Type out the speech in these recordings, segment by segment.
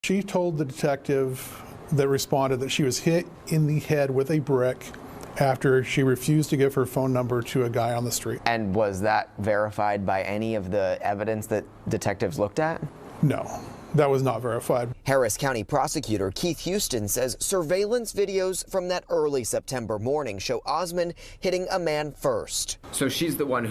She told the detective that responded that she was hit in the head with a brick after she refused to give her phone number to a guy on the street. And was that verified by any of the evidence that detectives looked at? No, that was not verified. Harris County prosecutor Keith Houston says surveillance videos from that early September morning show Osmond hitting a man first. So she's the one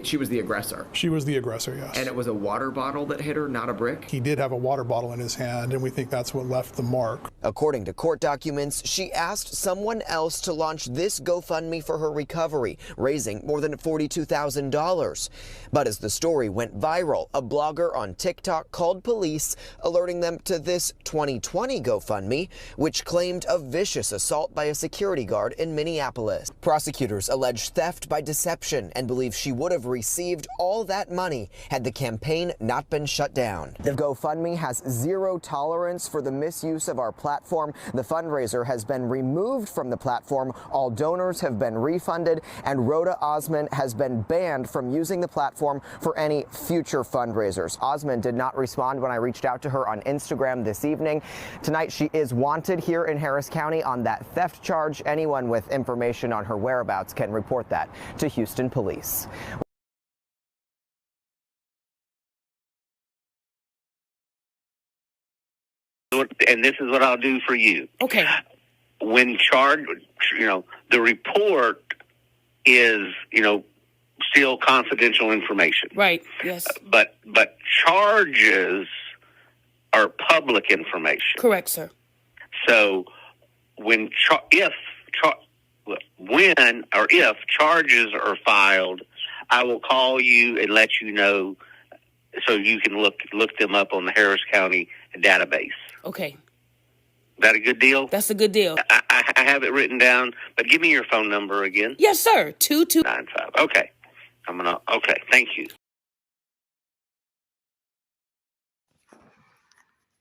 she was the aggressor? She was the aggressor, yes. And it was a water bottle that hit her, not a brick? He did have a water bottle in his hand, and we think that's what left the mark. According to court documents, she asked someone else to launch this GoFundMe for her recovery, raising more than $42,000. But as the story went viral, a blogger on TikTok called police, alerting them to this 2020 GoFundMe, which claimed a vicious assault by a security guard in Minneapolis. Prosecutors allege theft by deception and believe she would have received all that money had the campaign not been shut down. The GoFundMe has zero tolerance for the misuse of our platform. The fundraiser has been removed from the platform. All donors have been refunded, and Rhoda Osmond has been banned from using the platform for any future fundraisers. Osmond did not respond when I reached out to her on Instagram this evening. Tonight, she is wanted here in Harris County on that theft charge. Anyone with information on her whereabouts can report that to Houston Police. And this is what I'll do for you. Okay. When charged, the report is, still confidential information. Right. Yes. But charges are public information. Correct, sir. So if charges are filed, I will call you and let you know so you can look them up on the Harris County database. Okay. Is that a good deal? That's a good deal. I have it written down, but give me your phone number again. Yes, sir. 2295. Okay. Okay. Thank you.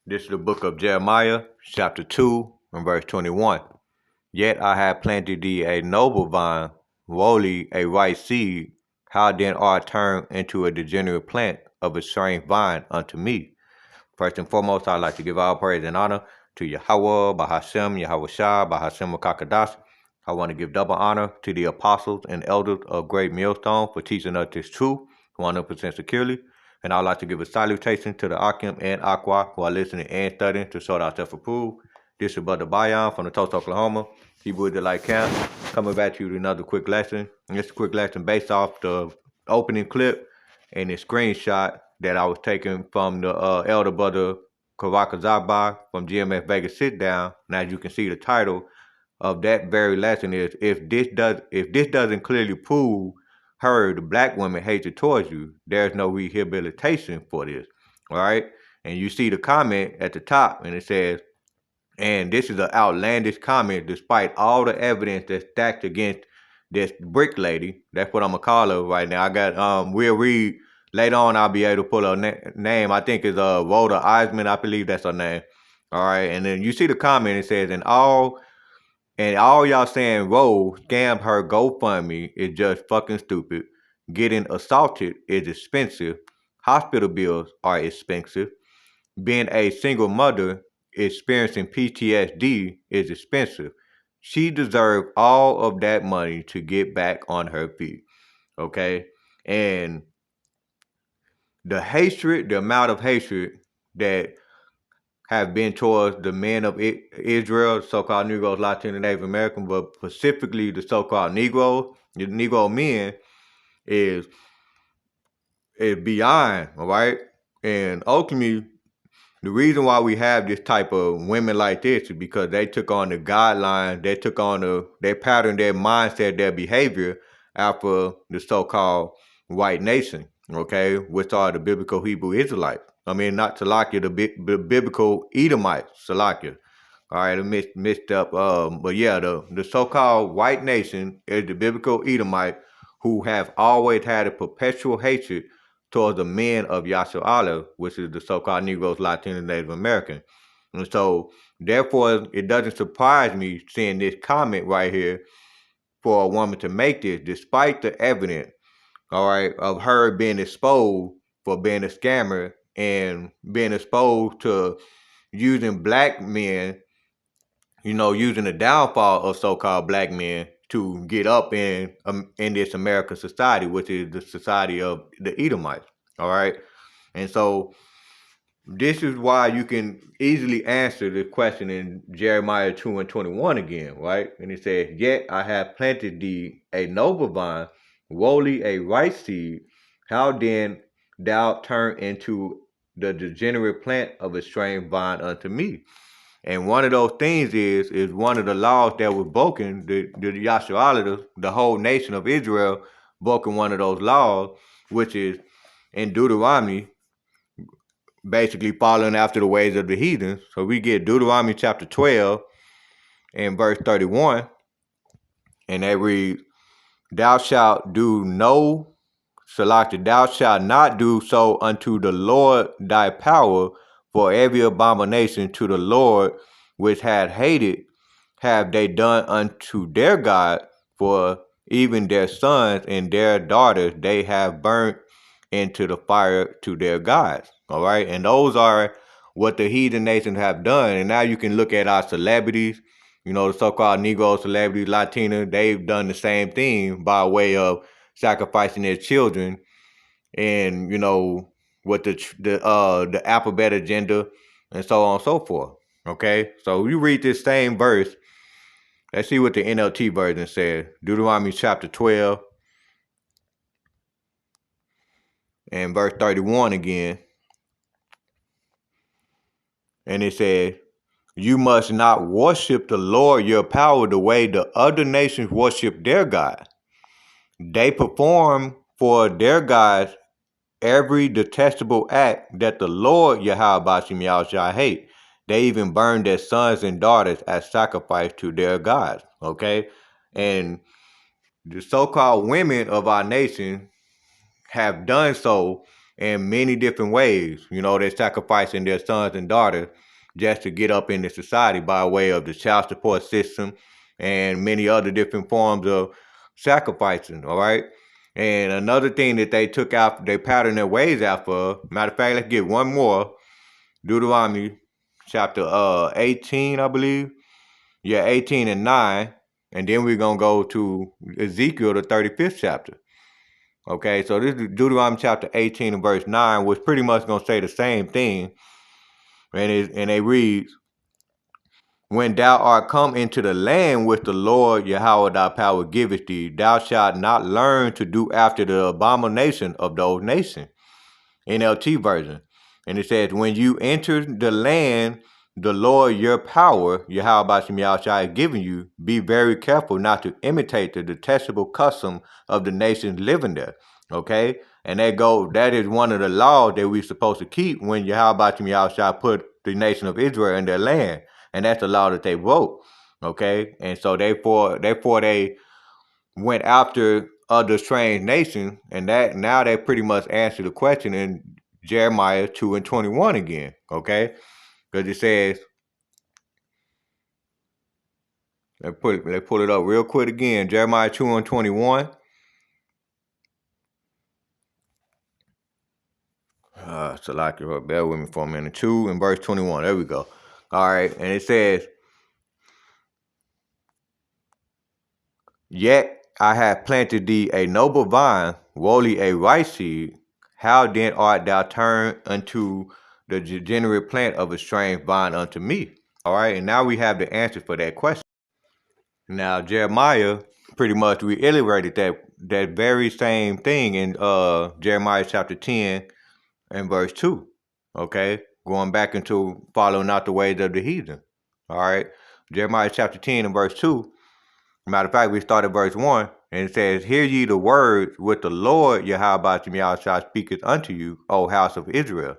This is the book of Jeremiah, chapter 2, and verse 21. Yet I have planted thee a noble vine, wholly a right seed. How then art turned into a degenerate plant of a strange vine unto me? First and foremost, I'd like to give all praise and honor to Yahweh, Bahashem, Yahweh Shah, Bahashem Kakadash. I want to give double honor to the apostles and elders of Great Millstone for teaching us this truth 100% securely. And I'd like to give a salutation to the Akim and Aqua who are listening and studying to show ourselves approved. This is Brother Bayan from the Tulsa, Oklahoma, Hebrew Delight Camp, coming back to you with another quick lesson. And this quick lesson based off the opening clip and the screenshot that I was taking from the elder brother Karaka Zabai from GMS Vegas Sit Down. And as you can see, the title of that very lesson is if this doesn't clearly prove her, the black woman, hatred towards you, there's no rehabilitation for this. All right. And you see the comment at the top, and it says, and this is an outlandish comment despite all the evidence that's stacked against this brick lady. That's what I'm gonna call her right now. I got we'll read later on. I'll be able to pull her name. I think it's Rhoda Osmond. I believe that's her name. All right. And then you see the comment. It says, and all y'all saying Rose scammed her GoFundMe is just fucking stupid. Getting assaulted is expensive. Hospital bills are expensive. Being a single mother experiencing PTSD is expensive. She deserved all of that money to get back on her feet. Okay? And the amount of hatred that have been towards the men of Israel, so-called Negroes, Latino, Native American, but specifically the so-called Negroes, the Negro men, is beyond, all right? And ultimately, the reason why we have this type of women like this is because they took on the guidelines, they patterned their mindset, their behavior after the so-called white nation, okay, which are the biblical Hebrew Israelites. I mean, not Salakia, the biblical Edomites, Salakia. All right, I mixed up. But yeah, the so-called white nation is the biblical Edomite who have always had a perpetual hatred towards the men of Yasser Allah, which is the so-called Negroes, Latino, Native American. And so, therefore, it doesn't surprise me seeing this comment right here for a woman to make this, despite the evidence, all right, of her being exposed for being a scammer and being exposed to, using black men, using the downfall of so-called black men to get up in this American society, which is the society of the Edomites. All right. And so this is why you can easily answer the question in Jeremiah 2:21 again, right? And it says, "Yet I have planted thee a noble vine, wholly a right seed. How then thou turn into the degenerate plant of a strange vine unto me?" And one of those things is one of the laws that was broken. The Yasharala, the whole nation of Israel, broken one of those laws, which is in Deuteronomy, basically following after the ways of the heathens. So we get Deuteronomy chapter 12 and verse 31, and they read, "Thou shalt do no, Salaki, thou shalt not do so unto the Lord thy power, for every abomination to the Lord which had hated have they done unto their God, for even their sons and their daughters they have burnt into the fire to their gods." All right. And those are what the heathen nations have done. And now you can look at our celebrities, the so-called Negro celebrities, Latina, they've done the same thing by way of sacrificing their children and, with the alphabet agenda and so on and so forth. Okay. So you read this same verse. Let's see what the NLT version says. Deuteronomy chapter 12 and verse 31 again. And it says, "You must not worship the Lord your power the way the other nations worship their God. They perform for their gods every detestable act that the Lord Yahweh Yahushua hate. They even burn their sons and daughters as sacrifice to their gods." Okay? And the so-called women of our nation have done so in many different ways. They're sacrificing their sons and daughters just to get up in the society by way of the child support system and many other different forms of sacrificing. All right. And another thing that they took out, they patterned their ways after. Matter of fact, let's get one more. Deuteronomy chapter 18, I believe. Yeah, 18 and 9. And then we're going to go to Ezekiel, the 35th chapter. Okay, so this is Deuteronomy chapter 18 and verse 9, which pretty much going to say the same thing. And it reads, "When thou art come into the land which the Lord Yahweh thy power giveth thee, thou shalt not learn to do after the abomination of those nations." NLT version. And it says, "When you enter the land the Lord your power, Yahweh has given you, be very careful not to imitate the detestable custom of the nations living there." Okay? And that is one of the laws that we're supposed to keep when Yahweh put the nation of Israel in their land. And that's the law that they broke. Okay? And so therefore they went after other strange nations, and that now they pretty much answer the question in Jeremiah 2:21 again. Okay? Because it says, let's pull it up real quick again. Jeremiah 2:21. Salaki, bear with me for a minute. 2 and verse 21. There we go. All right. And it says, "Yet I have planted thee a noble vine, wholly a right seed. How then art thou turned unto the degenerate plant of a strange vine unto me?" All right. And now we have the answer for that question. Now, Jeremiah pretty much reiterated that very same thing in Jeremiah chapter 10 and verse 2. Okay, going back into following out the ways of the heathen. All right, Jeremiah chapter 10 and verse 2. Matter of fact, we start at verse 1, and it says, "Hear ye the words which the Lord Yahweh speaketh unto you, O house of Israel.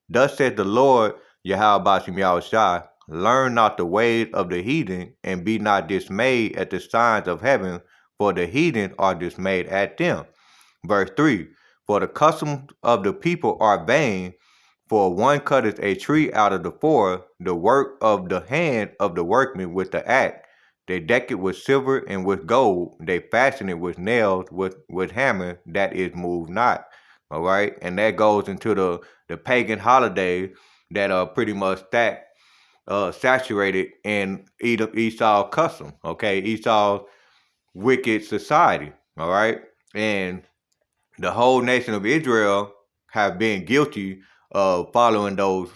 Thus said the Lord Yahweh, learn not the ways of the heathen, and be not dismayed at the signs of heaven, for the heathen are dismayed at them." Verse 3, "For the customs of the people are vain, for one cutteth a tree out of the forest, the work of the hand of the workman with the axe. They deck it with silver and with gold. They fasten it with nails, with hammer that is moved not." All right. And that goes into the pagan holidays that are pretty much stacked saturated in Esau's custom, okay, Esau's wicked society, all right, and the whole nation of Israel have been guilty of following those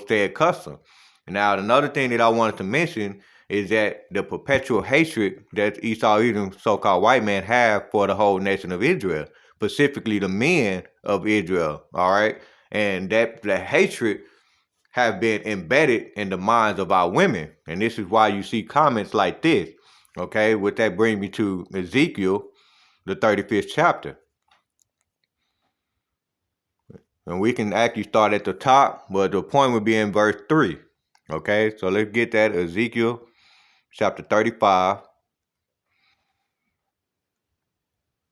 said customs. Now, another thing that I wanted to mention is that the perpetual hatred that Esau, Edom, so-called white man, have for the whole nation of Israel, specifically the men of Israel, all right, and that the hatred have been embedded in the minds of our women, and this is why you see comments like this. Okay, with that brings me to Ezekiel, the 35th chapter. And we can actually start at the top, but the point would be in verse 3. Okay, so let's get that. Ezekiel chapter 35.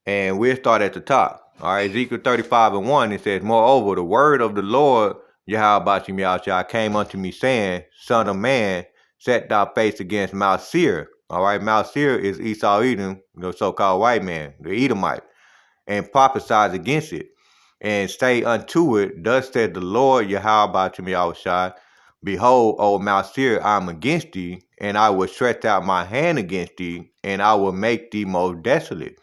And we'll start at the top. All right, Ezekiel 35:1, it says, Moreover, the word of the Lord, Yahweh Shai, came unto me, saying, Son of man, set thy face against Mount Seir. All right, Mount Seir is Esau Edom, the so-called white man, the Edomite, and prophesies against it, and say unto it, Thus said the Lord Yahweh Shai, Behold, O Mount Seir, I am against thee, and I will stretch out my hand against thee, and I will make thee most desolate.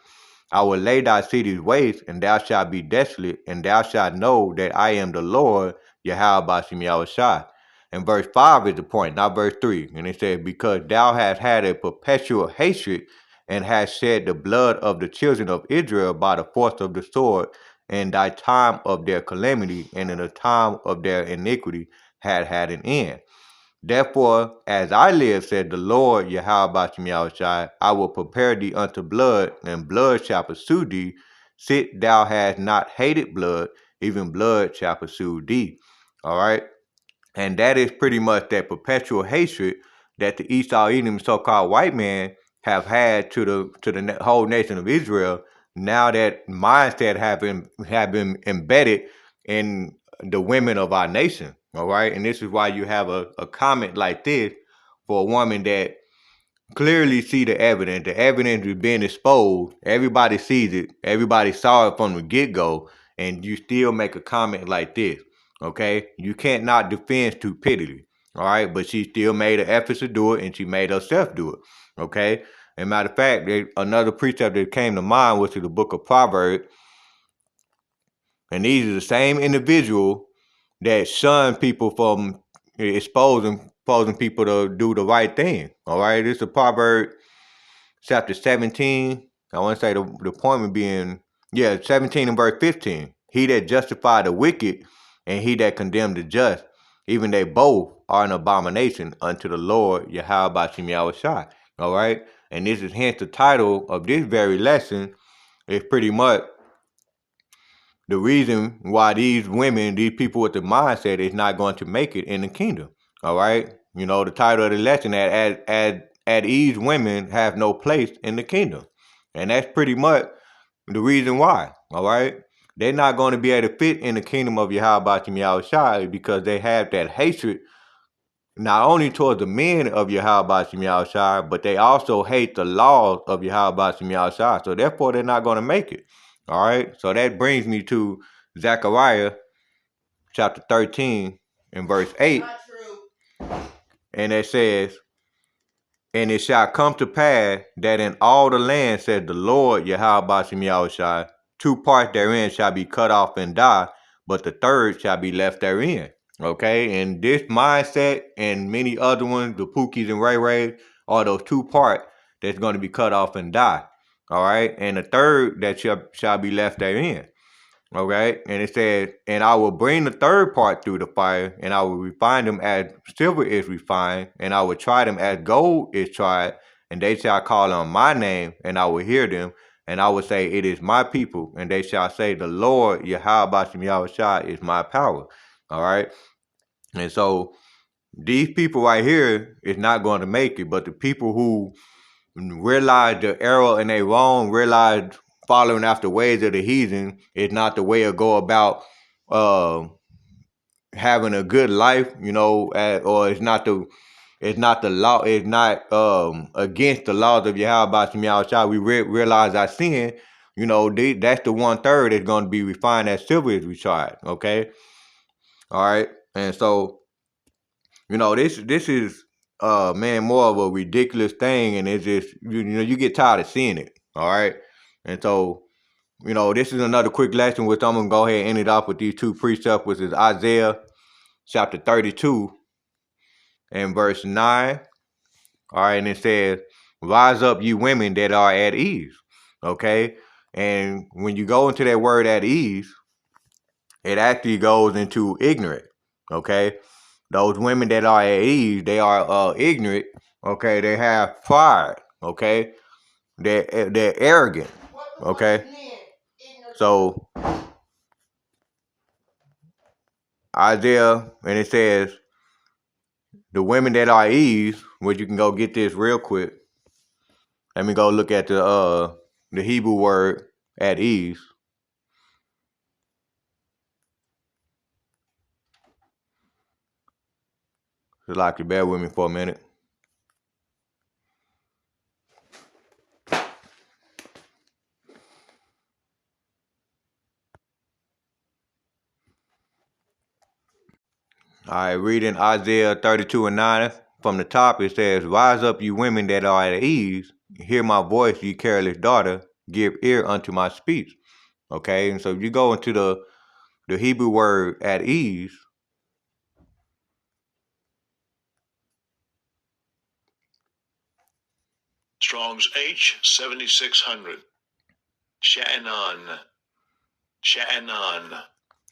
I will lay thy cities waste, and thou shalt be desolate, and thou shalt know that I am the Lord, Yahweh Shai. And verse 5 is the point, not verse 3. And it says, Because thou hast had a perpetual hatred, and hast shed the blood of the children of Israel by the force of the sword, and thy time of their calamity, and in the time of their iniquity had an end. Therefore, as I live, said the Lord Yahweh Shai, I will prepare thee unto blood, and blood shall pursue thee. Sit thou hast not hated blood, even blood shall pursue thee. All right, and that is pretty much that perpetual hatred that the Esau Edom, so-called white man, have had to the whole nation of Israel. Now that mindset have been embedded in the women of our nation. All right, and this is why you have a comment like this for a woman that clearly see the evidence. The evidence is being exposed. Everybody sees it. Everybody saw it from the get-go, and you still make a comment like this. Okay, you can't not defend stupidity. All right, but she still made an effort to do it, and she made herself do it. Okay, and matter of fact, another precept that came to mind was to the book of Proverbs, and these are the same individual that shun people from exposing people to do the right thing. All right, this is Proverbs chapter 17. I want to say the point would be in 17 and verse 15. He that justified the wicked and he that condemned the just, even they both are an abomination unto the Lord Yahweh Shai. All right, and this is hence the title of this very lesson is pretty much the reason why these women, these people with the mindset is not going to make it in the kingdom. All right. You know, the title of the lesson at these women have no place in the kingdom. And that's pretty much the reason why. All right. They're not going to be able to fit in the kingdom of Yahweh Shai because they have that hatred not only towards the men of Yahweh Shai, but they also hate the laws of Yahweh Shai. So therefore, they're not going to make it. All right, so that brings me to Zechariah chapter 13 and verse 8. And it says, And it shall come to pass that in all the land, said the Lord Yahweh Shai, 2 parts therein shall be cut off and die, but the third shall be left therein. Okay, and this mindset and many other ones, the Pookies and Ray Rays, are those 2 parts that's going to be cut off and die. All right, and the third that shall be left therein. All right, and it says, And I will bring the third part through the fire, and I will refine them as silver is refined, and I will try them as gold is tried, and they shall call on my name, and I will hear them, and I will say, It is my people, and they shall say, The Lord Yahweh Shai is my power. All right, and so these people right here is not going to make it, but the people who realize the error and they wrong, realize following after ways of the heathen is not the way to go about having a good life, you know, or it's not the law, it's not against the laws of Yahweh Shai. We realize our sin, you know, that's the 1/3 that's going to be refined as silver is retried. Okay, all right, and so this is man, more of a ridiculous thing, and it's just you get tired of seeing it. All right, and so this is another quick lesson, which I'm gonna go ahead and end it off with these two precepts, which is Isaiah chapter 32 and verse 9. All right, and it says, "Rise up, you women that are at ease." Okay, and when you go into that word "at ease," it actually goes into ignorant. Okay, those women that are at ease, they are ignorant. Okay, they have pride. Okay, they're arrogant. Okay, so Isaiah, and it says, the women that are at ease, which you can go get this real quick. Let me go look at the Hebrew word at ease. Just like to bear with me for a minute. All right, reading Isaiah 32 and 9. From the top, it says, "Rise up, you women that are at ease. Hear my voice, ye careless daughter. Give ear unto my speech." Okay, and so if you go into the Hebrew word at ease, Strong's H7600. Sha'anan.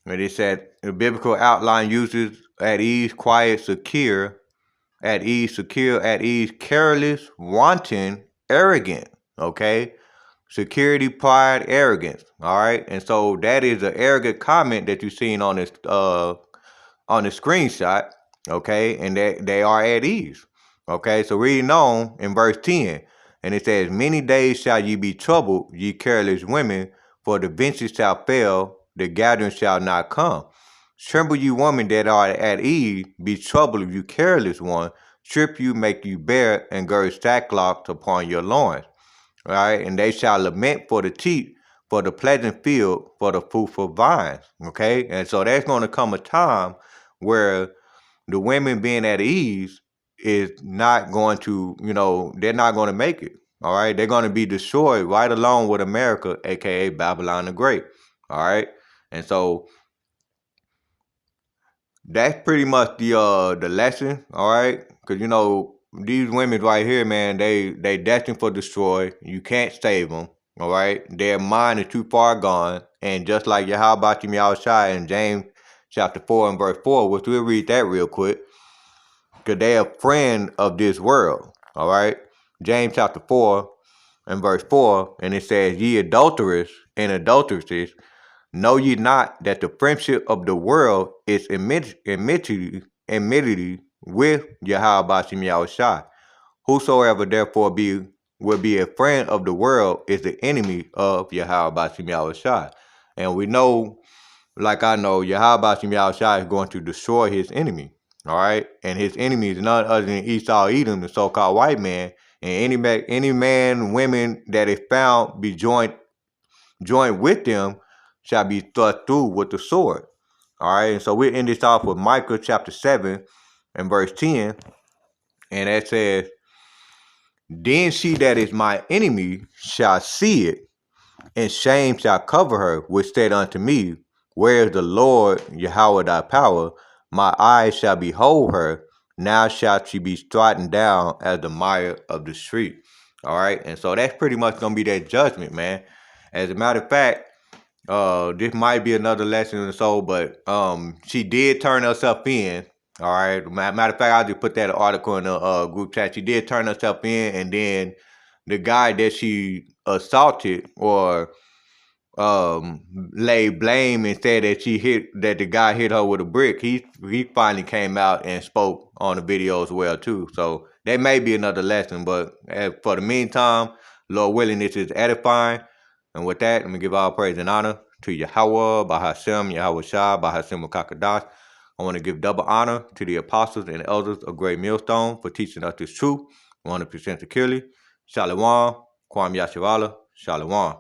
and it said the biblical outline uses at ease, quiet, secure, at ease, careless, wanton, arrogant. Okay, security, pride, arrogance. All right, and so that is an arrogant comment that you've seen on this on the screenshot. Okay, and they are at ease. Okay, so reading on in verse 10, and it says, "Many days shall ye be troubled, ye careless women, for the vintage shall fail, the gathering shall not come. Tremble, you women that are at ease, be troubled, you careless one. Strip you, make you bare, and gird sackcloth upon your loins." All right, and they shall lament for the teat, for the pleasant field, for the fruitful vines. Okay, and so there's going to come a time where the women being at ease is not going to, they're not going to make it. All right, they're going to be destroyed right along with America, aka Babylon the Great. All right, and so that's pretty much the lesson. All right, because these women right here, man, they destined for destroy. You can't save them. All right, their mind is too far gone, and just like Yahweh Yahushua in James chapter 4 and verse 4, which we'll read that real quick, because they are friend of this world. All right, James chapter 4 and verse 4, and it says, "Ye adulterers and adulteresses, know ye not that the friendship of the world is enmity with Yahweh Yahushua? Whosoever therefore will be a friend of the world is the enemy of Yahweh Yahushua." And we know, like I know, Yahweh Yahushua is going to destroy his enemy. All right, and his enemy is none other than Esau, Edom, the so-called white man, and any man, women that is found be joined with them shall be thrust through with the sword. All right, and so we end this off with Micah chapter 7 and verse 10, and that says, "Then she that is my enemy shall see it, and shame shall cover her, which said unto me, Where is the Lord Yahweh thy power? My eyes shall behold her. Now shall she be trodden down as the mire of the street." All right, and so that's pretty much gonna be that judgment, man. As a matter of fact, this might be another lesson or so, but she did turn herself in. All right, matter of fact, I'll just put that article in the group chat. She did turn herself in, and then the guy that she assaulted or laid blame and said that the guy hit her with a brick, he finally came out and spoke on the video as well too. So that may be another lesson, but for the meantime, Lord willing, this is edifying. And with that, let me give all praise and honor to Yahweh, Bahashem, Yahweh Shah, Bahashem Kakadash. I want to give double honor to the apostles and elders of Great Millstone for teaching us this truth 100% securely. Shalom, Kwam Yasharala, Shalom.